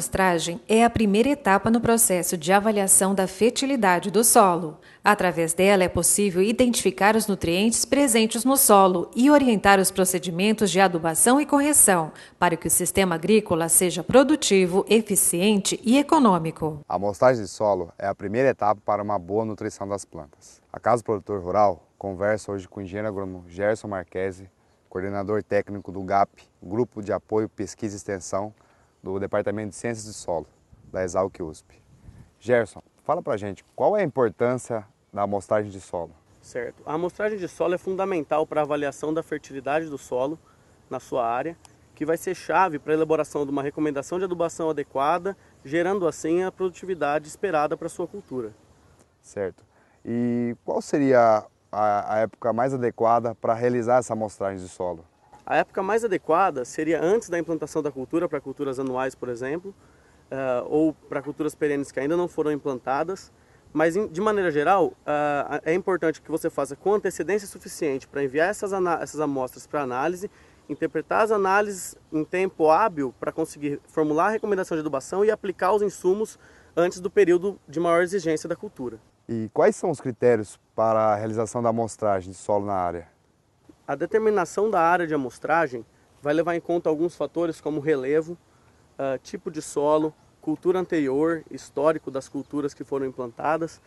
amostragem é a primeira etapa no processo de avaliação da fertilidade do solo. Através dela é possível identificar os nutrientes presentes no solo e orientar os procedimentos de adubação e correção para que o sistema agrícola seja produtivo, eficiente e econômico. A amostragem de solo é a primeira etapa para uma boa nutrição das plantas. A Casa Produtor Rural conversa hoje com o engenheiro agrônomo Gerson Marchese, coordenador técnico do GAP, Grupo de Apoio, Pesquisa e Extensão, do Departamento de Ciências do Solo, da Exalc USP. Gerson, fala pra gente, qual é a importância da amostragem de solo? Certo. A amostragem de solo é fundamental para a avaliação da fertilidade do solo na sua área, que vai ser chave para a elaboração de uma recomendação de adubação adequada, gerando assim a produtividade esperada para a sua cultura. Certo. E qual seria a época mais adequada para realizar essa amostragem de solo? A época mais adequada seria antes da implantação da cultura, para culturas anuais, por exemplo, ou para culturas perenes que ainda não foram implantadas. Mas, de maneira geral, é importante que você faça com antecedência suficiente para enviar essas amostras para análise, interpretar as análises em tempo hábil para conseguir formular a recomendação de adubação e aplicar os insumos antes do período de maior exigência da cultura. E quais são os critérios para a realização da amostragem de solo na área? A determinação da área de amostragem vai levar em conta alguns fatores como relevo, tipo de solo, cultura anterior, histórico das culturas que foram implantadas.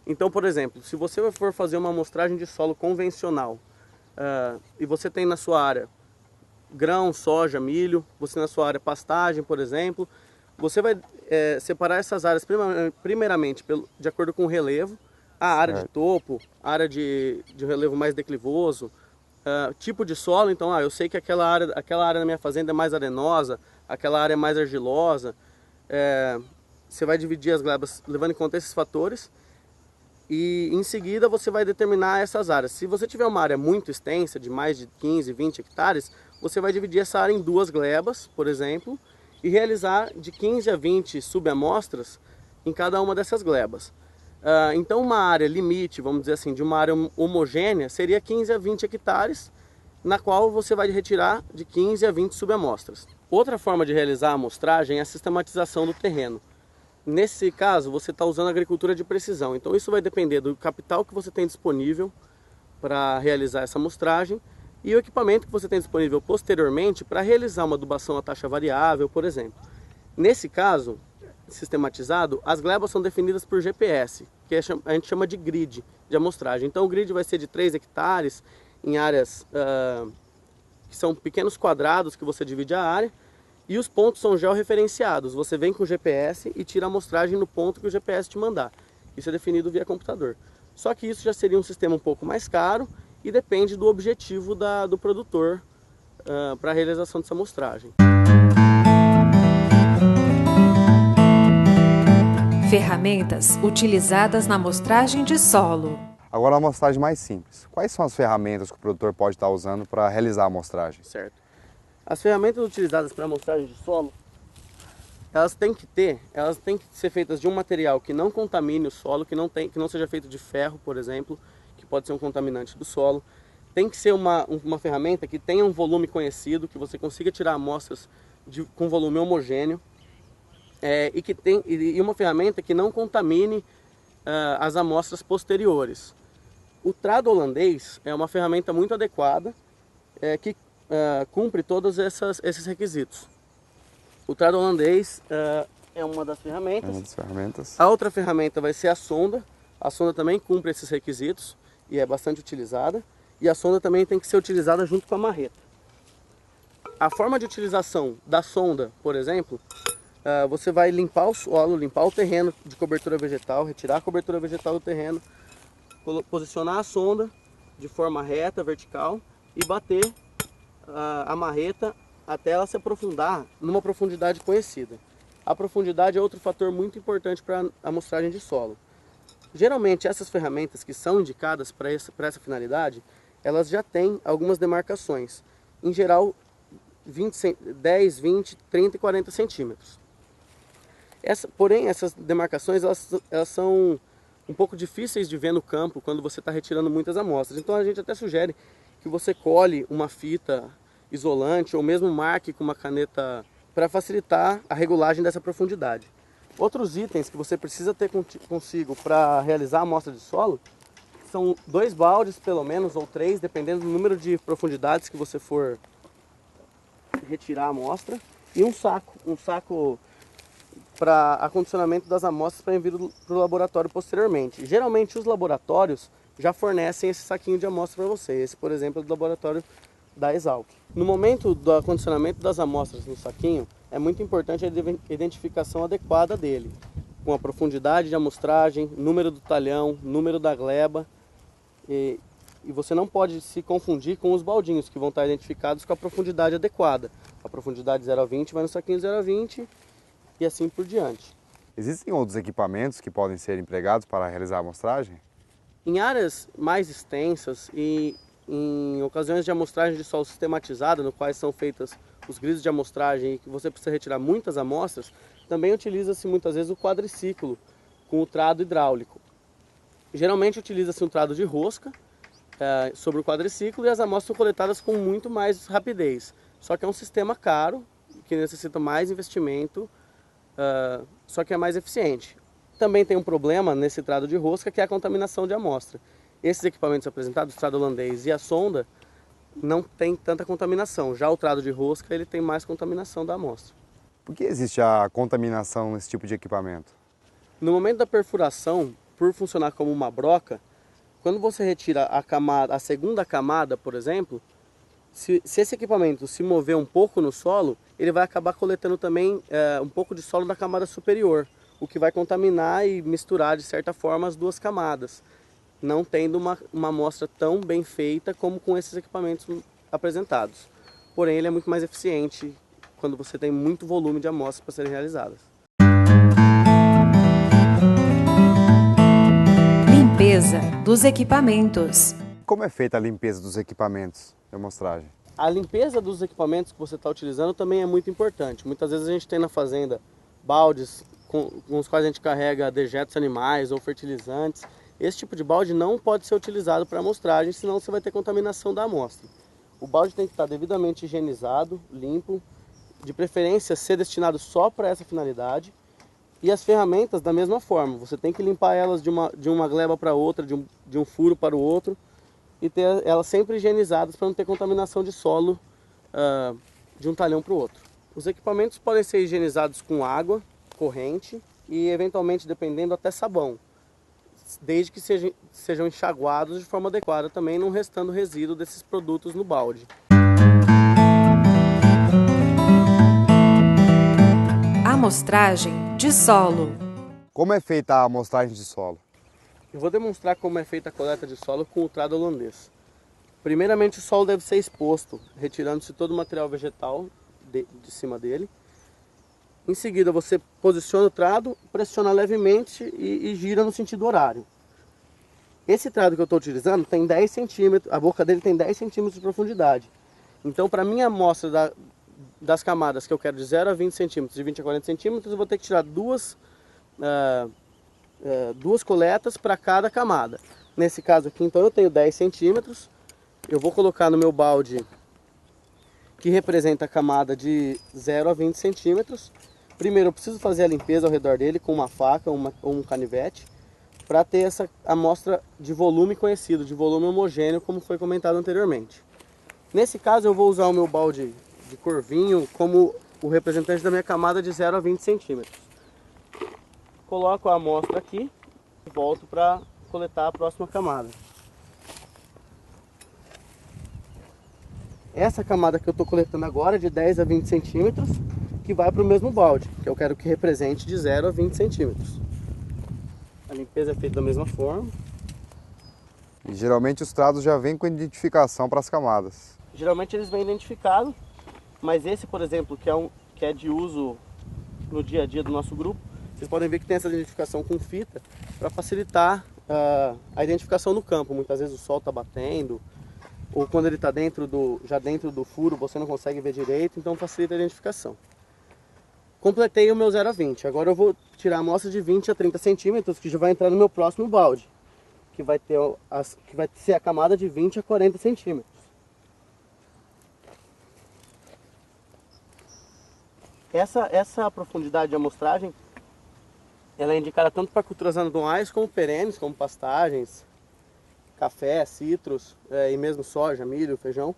Então, por exemplo, se você for fazer uma amostragem de solo convencional e você tem na sua área grão, soja, milho, você na sua área pastagem, por exemplo, você vai separar essas áreas primeiramente de acordo com o relevo, a área de topo, a área de relevo mais declivoso, tipo de solo. Então, eu sei que aquela área da minha fazenda é mais arenosa, aquela área é mais argilosa. Você vai dividir as glebas levando em conta esses fatores e em seguida você vai determinar essas áreas. Se você tiver uma área muito extensa, de mais de 15, 20 hectares, você vai dividir essa área em 2 glebas, por exemplo, e realizar de 15 a 20 subamostras em cada uma dessas glebas. Então uma área limite, vamos dizer assim, de uma área homogênea seria 15 a 20 hectares, na qual você vai retirar de 15 a 20 subamostras. Outra forma de realizar a amostragem é a sistematização do terreno. Nesse caso, você está usando agricultura de precisão, então isso vai depender do capital que você tem disponível para realizar essa amostragem e o equipamento que você tem disponível posteriormente para realizar uma adubação a taxa variável, por exemplo. Nesse caso, sistematizado, as glebas são definidas por GPS, que a gente chama de grid de amostragem. Então o grid vai ser de 3 hectares em áreas que são pequenos quadrados que você divide a área, e os pontos são georreferenciados. Você vem com o GPS e tira a amostragem no ponto que o GPS te mandar. Isso é definido via computador. Só que isso já seria um sistema um pouco mais caro e depende do objetivo do produtor para a realização dessa amostragem. Ferramentas utilizadas na amostragem de solo. Agora, a amostragem mais simples. Quais são as ferramentas que o produtor pode estar usando para realizar a amostragem? Certo. As ferramentas utilizadas para amostragem de solo, elas têm que ser feitas de um material que não contamine o solo, que não seja feito de ferro, por exemplo, que pode ser um contaminante do solo. Tem que ser uma ferramenta que tenha um volume conhecido, que você consiga tirar amostras com volume homogêneo, e uma ferramenta que não contamine as amostras posteriores. O trado holandês é uma ferramenta muito adequada, que cumpre todos esses requisitos. O trado holandês é uma das ferramentas. A outra ferramenta vai ser a sonda. A sonda também cumpre esses requisitos e é bastante utilizada. E a sonda também tem que ser utilizada junto com a marreta. A forma de utilização da sonda, por exemplo, você vai limpar o solo, limpar o terreno de cobertura vegetal, retirar a cobertura vegetal do terreno, posicionar a sonda de forma reta, vertical e bater a marreta até ela se aprofundar numa profundidade conhecida. A profundidade é outro fator muito importante para a amostragem de solo. Geralmente essas ferramentas que são indicadas para essa finalidade, elas já têm algumas demarcações, em geral 10, 20, 30 e 40 centímetros. Porém, essas demarcações elas são um pouco difíceis de ver no campo quando você está retirando muitas amostras. Então a gente até sugere que você cole uma fita isolante ou mesmo marque com uma caneta para facilitar a regulagem dessa profundidade. Outros itens que você precisa ter consigo para realizar a amostra de solo são 2 baldes, pelo menos, ou 3, dependendo do número de profundidades que você for retirar a amostra, e um saco para acondicionamento das amostras para envio para o laboratório posteriormente. Geralmente os laboratórios já fornecem esse saquinho de amostra para você. Esse, por exemplo, é do laboratório da Exalc. No momento do acondicionamento das amostras no saquinho, é muito importante a identificação adequada dele, com a profundidade de amostragem, número do talhão, número da gleba, e você não pode se confundir com os baldinhos, que vão estar identificados com a profundidade adequada. A profundidade 0,20 vai no saquinho 0,20 e assim por diante. Existem outros equipamentos que podem ser empregados para realizar a amostragem? Em áreas mais extensas e em ocasiões de amostragem de solo sistematizada, no quais são feitas os grids de amostragem e que você precisa retirar muitas amostras, também utiliza-se muitas vezes o quadriciclo com o trado hidráulico. Geralmente utiliza-se um trado de rosca sobre o quadriciclo e as amostras são coletadas com muito mais rapidez. Só que é um sistema caro, que necessita mais investimento, só que é mais eficiente. Também tem um problema nesse trado de rosca, que é a contaminação de amostra. Esses equipamentos apresentados, o trado holandês e a sonda, não tem tanta contaminação. Já o trado de rosca, ele tem mais contaminação da amostra. Por que existe a contaminação nesse tipo de equipamento? No momento da perfuração, por funcionar como uma broca, quando você retira a segunda camada, por exemplo, se esse equipamento se mover um pouco no solo, ele vai acabar coletando também um pouco de solo da camada superior, o que vai contaminar e misturar de certa forma as duas camadas, não tendo uma amostra tão bem feita como com esses equipamentos apresentados. Porém, ele é muito mais eficiente quando você tem muito volume de amostras para serem realizadas. Limpeza dos equipamentos. Como é feita a limpeza dos equipamentos de amostragem? A limpeza dos equipamentos que você está utilizando também é muito importante. Muitas vezes a gente tem na fazenda baldes com os quais a gente carrega dejetos animais ou fertilizantes. Esse tipo de balde não pode ser utilizado para amostragem, senão você vai ter contaminação da amostra. O balde tem que estar devidamente higienizado, limpo, de preferência ser destinado só para essa finalidade. E as ferramentas da mesma forma, você tem que limpar elas de uma gleba para outra, de um furo para o outro, e ter elas sempre higienizadas para não ter contaminação de solo de um talhão para o outro. Os equipamentos podem ser higienizados com água corrente e eventualmente, dependendo, até sabão, desde que sejam enxaguados de forma adequada também, não restando resíduo desses produtos no balde. Amostragem de solo. Como é feita a amostragem de solo? Eu vou demonstrar como é feita a coleta de solo com o trado holandês. Primeiramente, o solo deve ser exposto, retirando-se todo o material vegetal de cima dele. Em seguida, você posiciona o trado, pressiona levemente e gira no sentido horário. Esse trado que eu estou utilizando tem 10 centímetros, a boca dele tem 10 centímetros de profundidade. Então, para a minha amostra das camadas que eu quero de 0 a 20 centímetros, de 20 a 40 centímetros, eu vou ter que tirar duas coletas para cada camada. Nesse caso aqui, então, eu tenho 10 centímetros. Eu vou colocar no meu balde que representa a camada de 0 a 20 centímetros. Primeiro eu preciso fazer a limpeza ao redor dele com uma faca ou um canivete, para ter essa amostra de volume conhecido, de volume homogêneo, como foi comentado anteriormente. Nesse caso eu vou usar o meu balde de cor vinho como o representante da minha camada de 0 a 20 centímetros. Coloco a amostra aqui e volto para coletar a próxima camada. Essa camada que eu estou coletando agora é de 10 a 20 centímetros, que vai para o mesmo balde, que eu quero que represente de 0 a 20 centímetros. A limpeza é feita da mesma forma. E geralmente os trados já vêm com identificação para as camadas. Geralmente eles vêm identificados, mas esse, por exemplo, que é de uso no dia a dia do nosso grupo, vocês podem ver que tem essa identificação com fita para facilitar a identificação no campo. Muitas vezes o sol está batendo, ou quando ele está já dentro do furo você não consegue ver direito, então facilita a identificação. Completei o meu 0 a 20, agora eu vou tirar a amostra de 20 a 30 centímetros, que já vai entrar no meu próximo balde, que vai ser a camada de 20 a 40 centímetros. Essa profundidade de amostragem, ela é indicada tanto para culturas anuais como perenes, como pastagens, café, citros e mesmo soja, milho, feijão.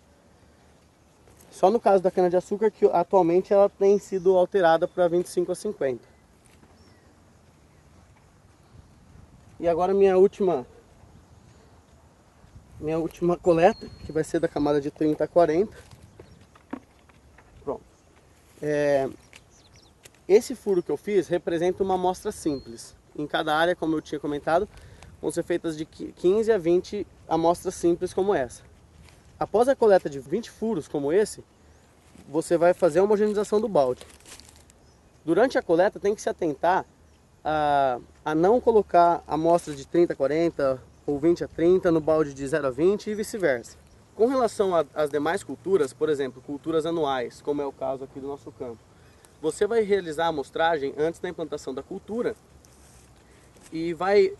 Só no caso da cana-de-açúcar que atualmente ela tem sido alterada para 25 a 50. E agora minha última coleta, que vai ser da camada de 30 a 40. Pronto. Esse furo que eu fiz representa uma amostra simples. Em cada área, como eu tinha comentado, vão ser feitas de 15 a 20 amostras simples como essa. Após a coleta de 20 furos como esse, você vai fazer a homogeneização do balde. Durante a coleta tem que se atentar a não colocar amostras de 30 a 40 ou 20 a 30 no balde de 0 a 20 e vice-versa. Com relação às demais culturas, por exemplo, culturas anuais, como é o caso aqui do nosso campo, você vai realizar a amostragem antes da implantação da cultura e vai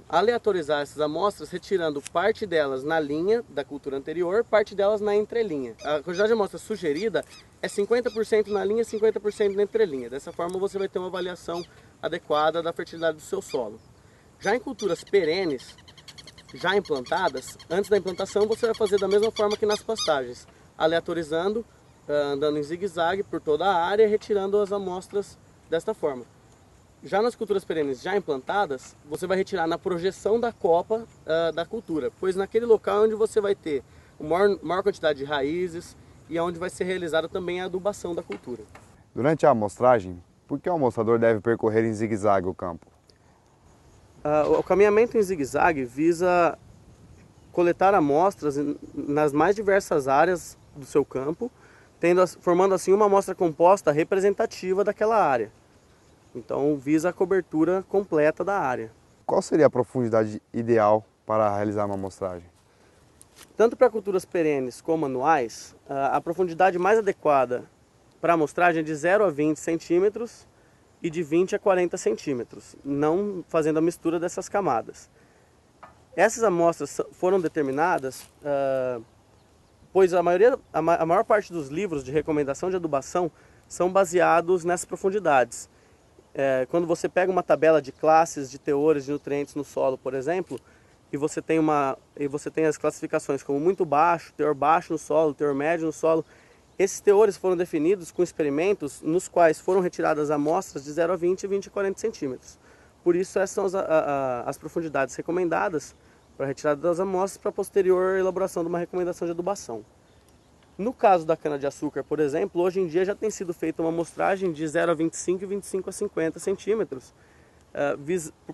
aleatorizar essas amostras, retirando parte delas na linha da cultura anterior, parte delas na entrelinha. A quantidade de amostra sugerida é 50% na linha e 50% na entrelinha. Dessa forma você vai ter uma avaliação adequada da fertilidade do seu solo. Já em culturas perenes, já implantadas, antes da implantação você vai fazer da mesma forma que nas pastagens, aleatorizando, andando em zigue-zague por toda a área, retirando as amostras desta forma. Já nas culturas perenes já implantadas, você vai retirar na projeção da copa da cultura, pois naquele local é onde você vai ter uma maior quantidade de raízes e é onde vai ser realizada também a adubação da cultura. Durante a amostragem, por que o amostrador deve percorrer em zigue-zague o campo? O caminhamento em zigue-zague visa coletar amostras nas mais diversas áreas do seu campo, formando assim uma amostra composta representativa daquela área. Então visa a cobertura completa da área. Qual seria a profundidade ideal para realizar uma amostragem? Tanto para culturas perenes como anuais, a profundidade mais adequada para a amostragem é de 0 a 20 centímetros e de 20 a 40 centímetros, não fazendo a mistura dessas camadas. Essas amostras foram determinadas pois a maior parte dos livros de recomendação de adubação são baseados nessas profundidades. Quando você pega uma tabela de classes de teores de nutrientes no solo, por exemplo, e você tem as classificações como muito baixo, teor baixo no solo, teor médio no solo, esses teores foram definidos com experimentos nos quais foram retiradas amostras de 0 a 20 e 20 a 40 centímetros. Por isso essas são as profundidades recomendadas para a retirada das amostras para a posterior elaboração de uma recomendação de adubação. No caso da cana-de-açúcar, por exemplo, hoje em dia já tem sido feita uma amostragem de 0 a 25 e 25 a 50 centímetros,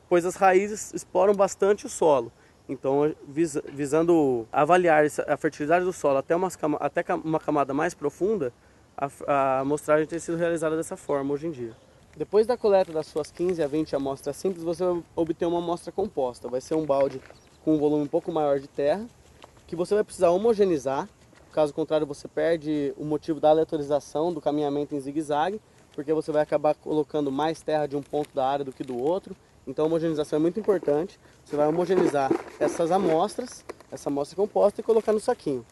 pois as raízes exploram bastante o solo. Então, visando avaliar a fertilidade do solo até uma camada mais profunda, a amostragem tem sido realizada dessa forma hoje em dia. Depois da coleta das suas 15 a 20 amostras simples, você vai obter uma amostra composta. Vai ser um balde com um volume um pouco maior de terra, que você vai precisar homogeneizar. Caso contrário, você perde o motivo da aleatorização do caminhamento em zigue-zague, porque você vai acabar colocando mais terra de um ponto da área do que do outro. Então a homogeneização é muito importante. Você vai homogeneizar essas amostras, essa amostra composta, e colocar no saquinho.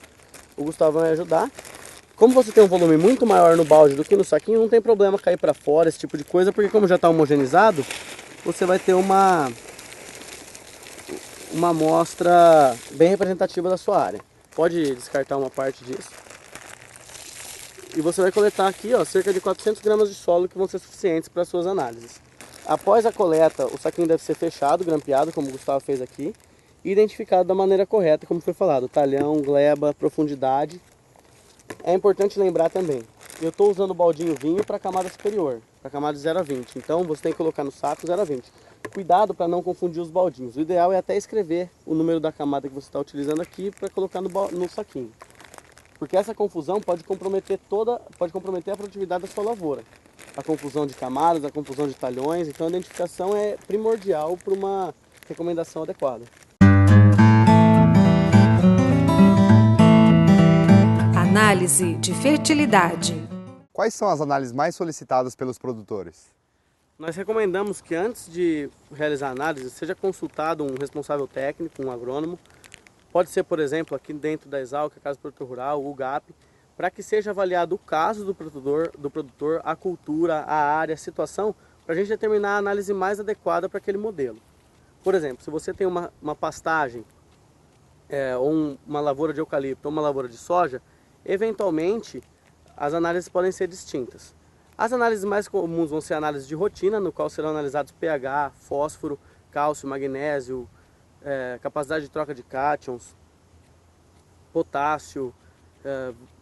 O Gustavo vai ajudar. Como você tem um volume muito maior no balde do que no saquinho, não tem problema cair para fora, esse tipo de coisa, porque como já está homogeneizado, você vai ter uma amostra bem representativa da sua área. Pode descartar uma parte disso. E você vai coletar aqui cerca de 400 gramas de solo, que vão ser suficientes para as suas análises. Após a coleta, o saquinho deve ser fechado, grampeado, como o Gustavo fez aqui, e identificado da maneira correta, como foi falado, talhão, gleba, profundidade. É importante lembrar também, eu estou usando o baldinho vinho para a camada superior, para a camada de 0 a 20, então você tem que colocar no saco 0 a 20. Cuidado para não confundir os baldinhos, o ideal é até escrever o número da camada que você está utilizando aqui para colocar no saquinho. Porque essa confusão pode comprometer a produtividade da sua lavoura. A confusão de camadas, a confusão de talhões, então a identificação é primordial para uma recomendação adequada. Análise de fertilidade. Quais são as análises mais solicitadas pelos produtores? Nós recomendamos que antes de realizar a análise, seja consultado um responsável técnico, um agrônomo. Pode ser, por exemplo, aqui dentro da Exalc, a Casa do Produtor Rural, o GAP, para que seja avaliado o caso do produtor, a cultura, a área, a situação, para a gente determinar a análise mais adequada para aquele modelo. Por exemplo, se você tem uma pastagem, ou uma lavoura de eucalipto ou uma lavoura de soja, eventualmente as análises podem ser distintas. As análises mais comuns vão ser análises de rotina, no qual serão analisados pH, fósforo, cálcio, magnésio, capacidade de troca de cátions, potássio,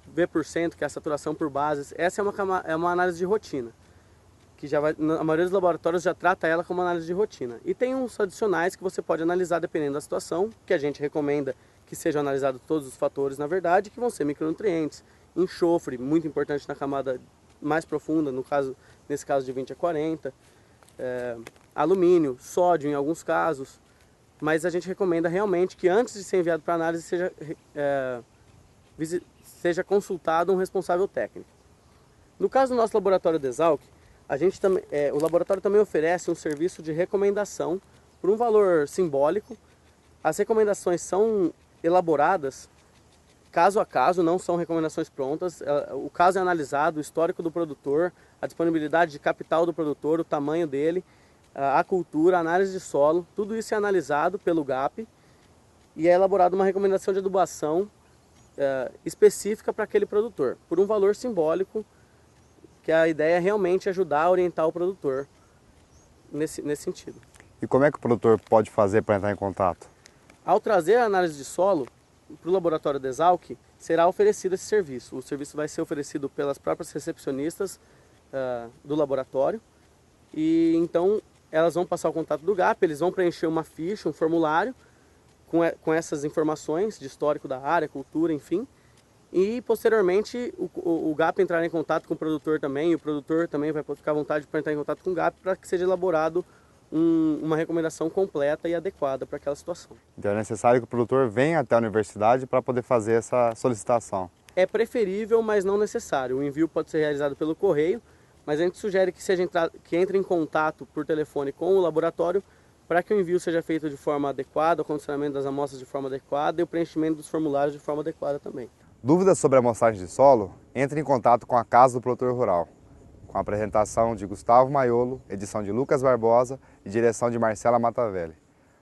V%, que é a saturação por bases. Essa é uma análise de rotina, que a maioria dos laboratórios já trata ela como análise de rotina. E tem uns adicionais que você pode analisar dependendo da situação, que a gente recomenda que sejam analisados todos os fatores, na verdade, que vão ser micronutrientes, enxofre, muito importante na camada mais profunda, nesse caso de 20 a 40, alumínio, sódio em alguns casos, mas a gente recomenda realmente que antes de ser enviado para análise seja consultado um responsável técnico. No caso do nosso laboratório da Exalc, o laboratório também oferece um serviço de recomendação por um valor simbólico. As recomendações são elaboradas caso a caso, não são recomendações prontas. O caso é analisado, o histórico do produtor, a disponibilidade de capital do produtor, o tamanho dele, a cultura, a análise de solo, tudo isso é analisado pelo GAP e é elaborada uma recomendação de adubação específica para aquele produtor, por um valor simbólico, que a ideia é realmente ajudar a orientar o produtor nesse sentido. E como é que o produtor pode fazer para entrar em contato? Ao trazer a análise de solo para o laboratório da Exalc, será oferecido esse serviço. O serviço vai ser oferecido pelas próprias recepcionistas do laboratório, e então elas vão passar o contato do GAP, eles vão preencher uma ficha, um formulário com essas informações de histórico da área, cultura, enfim, e posteriormente o GAP entrará em contato com o produtor também, e o produtor também vai ficar à vontade para entrar em contato com o GAP para que seja elaborado uma recomendação completa e adequada para aquela situação. Então é necessário que o produtor venha até a universidade para poder fazer essa solicitação? É preferível, mas não necessário. O envio pode ser realizado pelo correio, mas a gente sugere que entre em contato por telefone com o laboratório para que o envio seja feito de forma adequada, o condicionamento das amostras de forma adequada e o preenchimento dos formulários de forma adequada também. Dúvidas sobre a amostragem de solo? Entre em contato com a Casa do Produtor Rural, com a apresentação de Gustavo Maiolo, edição de Lucas Barbosa e direção de Marcela Matavelli.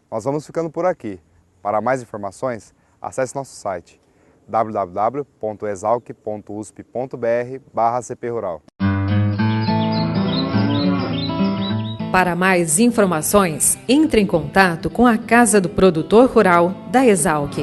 Nós vamos ficando por aqui. Para mais informações, acesse nosso site www.exalc.usp.br/cprural. Para mais informações, entre em contato com a Casa do Produtor Rural da Exalc.